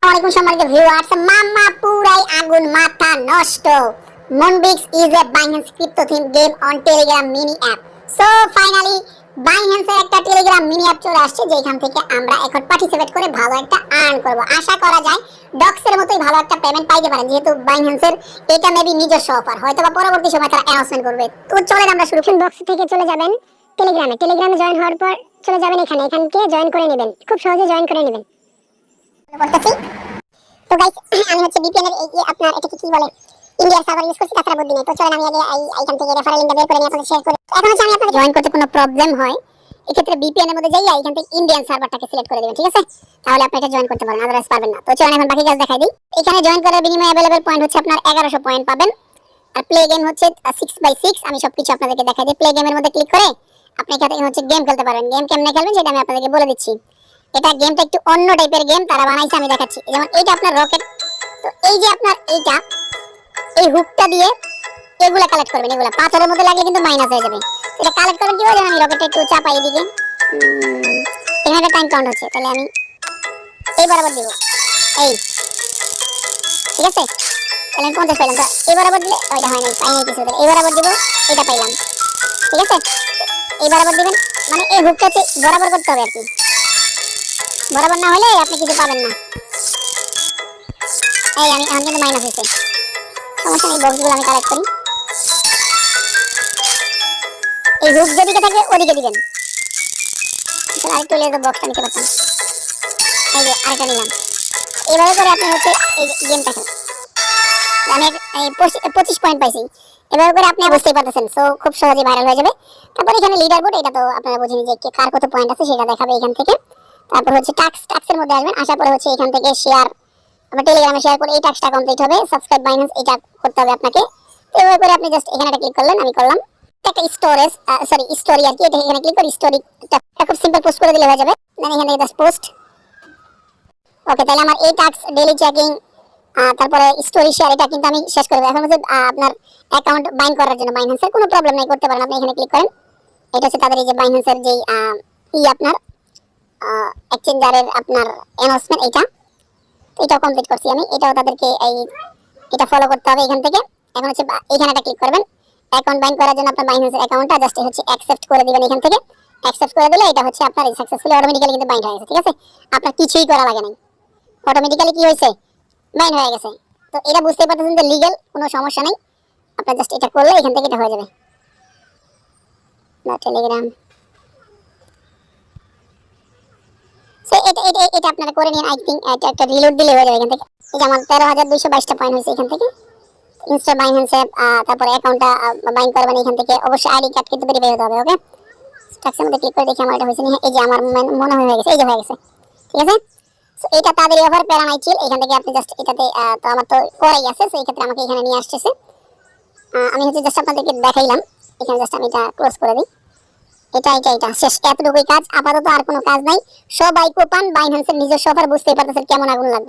আসসালামু আলাইকুম সম্মানিত ভিউয়ার্স, মাম্মা পুরাই আগুন, মাথা নষ্ট। Moonbix is a Binance crypto theme game on Telegram mini app. So finally বাইন্যান্সের একটা টেলিগ্রাম মিনি অ্যাপ চলে আসছে, যেখান থেকে আমরা এখন পার্টিসিপেট করে ভালো একটা আর্ন করব। আশা করা যায় ডক্সের মতোই ভালো একটা পেমেন্ট পাইতে পারেন, যেহেতু বাইন্যান্সের এটা মেবি নিজস্ব অফার, হয়তোবা পরবর্তী সময় তারা অ্যানাউন্সমেন্ট করবে। তো চলেন আমরা শুরু করি। বক্স থেকে চলে যাবেন টেলিগ্রামে জয়েন হওয়ার পর চলে যাবেন এখানকে জয়েন করে নেবেন। খুব সহজে জয়েন করে নেবেন। করতেছি। তো গাইস, আমি হচ্ছে VPN এর এই আপনার এটাকে কি বলে, ইন্ডিয়ার সার্ভার ইউজ করছি, তাছাড়া বুদ্ধি নেই। তো চলেন আমি আগে এইখান থেকে রেফারেল লিংকটা বের করে নিয়ে আপনাদের শেয়ার করি। এখন হচ্ছে আমি আপনাদের জয়েন করতে কোনো প্রবলেম হয়, এক্ষেত্রে VPN এর মধ্যে যাই এইখান থেকে ইন্ডিয়ান সার্ভারটাকে সিলেক্ট করে দিবেন, ঠিক আছে? তাহলে আপনি এটা জয়েন করতে পারেন, আদারওয়াইজ পারবেন না। তো চলেন এখন বাকি কাজ দেখাই দিই। এখানে জয়েন করার বিনিময়ে अवेलेबल পয়েন্ট হচ্ছে আপনার 1100 পয়েন্ট পাবেন, আর প্লে গেম হচ্ছে 6/6। আমি সবকিছু আপনাদেরকে দেখাই দিই। প্লে গেমের মধ্যে ক্লিক করে আপনি এখানে হচ্ছে গেম খেলতে পারেন। গেম কেমনে খেলবেন সেটা আমি আপনাদেরকে বলে দিচ্ছি। এটা গেমটা একটু অন্য টাইপের গেম তারা বানাইছে, আমি দেখাচ্ছি। যেমন এইটা আপনার রকেট, তো এই যে আপনার এইটা এই হুকটা দিয়ে এগুলা কালেক্ট করবেন। এগুলা পাথরের মধ্যে লাগলে কিন্তু মাইনাস হয়ে যাবে। এটা কালেক্ট করবেন কিভাবে? আমি রকেটটা একটু চাপাই এদিকে, এখানে টাইম কাউন্ট হচ্ছে, তাহলে আমি এই বরাবর দিব, এই ঠিক আছে। তাহলে আমি 50 পাইলাম। তো এই বরাবর দিলে ওইটা হয় নাই, পাই নাই কিছু। এই বরাবর দিব, এটা পাইলাম, ঠিক আছে। এই বরাবর দিবেন, মানে এই হুকটা বরাবর করতে হবে আর কি। বরাবর না হলে আপনি কিছু পাবেন না। এই আমি এখন কিন্তু মাইনাস হয়েছে, সমস্যা নেই। বক্সগুলো আমি কালেক্ট করি। এই হুক যেদিকে থাকবে ওদিকে দিবেন। আরেকটু হলে তো বক্সটা নিতে পারতাম। এই যে আরেকটা নিলাম। এইভাবে করে আপনি হচ্ছে এই গেমটা খেলেন। আমি 25 পয়েন্ট পাইছি। এভাবে করে আপনি বুঝতেই পারতেছেন। সো খুব সহজেই ভাইরাল হয়ে যাবে। তারপর এখানে লিডার বোর্ড, এটা তো আপনারা বুঝেন যে কার কত পয়েন্ট আছে সেটা দেখাবে এখান থেকে। তারপর হচ্ছে টাস্কের মধ্যে আসবেন, আসার পরে হচ্ছে এখান থেকে শেয়ার, আমরা টেলিগ্রামে শেয়ার করে এই টাস্কটা কমপ্লিট হবে। সাবস্ক্রাইব বাইন্যান্স, এটা করতে হবে আপনাকে। তো এভাবে করে আপনি জাস্ট এখানে ক্লিক করলেন, আমি করলাম। একটা স্টোরি আর কি, এটা এখানে ক্লিক করে স্টোরিটা খুব সিম্পল পোস্ট করে দিলে হয়ে যাবে। দেন এখানে জাস্ট পোস্ট। ওকে, তাহলে আমার এই টাস্ক ডেইলি চেকিং, তারপরে স্টোরি শেয়ার, এটা কিন্তু আমি শেষ করে দেব। এখন হচ্ছে আপনার অ্যাকাউন্ট বাইন্ড করার জন্য বাইন্যান্সের কোনো প্রবলেম নাই, করতে পারেন। আপনি এখানে ক্লিক করেন, এটা হচ্ছে তাদের এই যে বাইন্যান্সের যে আপনার এক্সচেঞ্জারের আপনার অ্যানাউন্সমেন্ট, এটাও কমপ্লিট করছি আমি। এটাও তাদেরকে এটা ফলো করতে হবে এখান থেকে। এখন হচ্ছে এখানে একটা ক্লিক করবেন, অ্যাকাউন্ট বাইন্ড করার জন্য আপনার বাইন্যান্সের অ্যাকাউন্টটা জাস্ট হচ্ছে অ্যাকসেপ্ট করে দিবেন এখান থেকে। অ্যাকসেপ্ট করে দিলে এটা হচ্ছে আপনার সাকসেসফুলি অটোমেটিক্যালি কিন্তু বাইন্ড হয়ে গেছে, ঠিক আছে? আপনার কিছুই করা লাগে না, অটোমেটিক্যালি কি হয়েছে, বাইন্ড হয়ে গেছে। তো এটা বুঝতেই পারতেছেন যে লিগ্যাল, কোনো সমস্যা নেই। আপনার জাস্ট এটা করলে এখান থেকে এটা হয়ে যাবে। টেলিগ্রাম, সো এটা আপনারা করে নিন। আই থিংক এটা একটা রিলোড দিলে হয়ে যাবে এখান থেকে। এই যে আমার 13,222টা পয়েন্ট হয়েছে এখান থেকে। ইনস্টা বাইন্যান্স অ্যাপ, তারপরে অ্যাকাউন্টটা বাইন্ড করবেন এখান থেকে। অবশ্যই আইডি কার্ড কিন্তু ভেরিফাই হতে হবে। ওকে, স্ট্যাক্সের মধ্যে ক্লিক করে দেখি আমার এটা হয়েছে না। এই যে আমার মনে হয়ে গেছে, এই যে হয়ে গেছে, ঠিক আছে। সো এটা তাদের অফার প্যারা নাই চিল। এখান থেকে আপনি জাস্ট এটাতে, তো আমার তো করাই আছে, সো এই ক্ষেত্রে আমাকে এখানে নিয়ে আসছে। আমি হচ্ছে জাস্ট আপনাদেরকে দেখাইলাম। এখানে জাস্ট আমি এটা ক্লোজ করে দিই। এটা শেষ, এতটুকুই কাজ। আপাতত আর কোনো কাজ নাই। সবাই কোপান বাইন্যান্সের নিজস্ব অফার, বুঝতেই পারতেছেন কেমন আগুন লাগবে।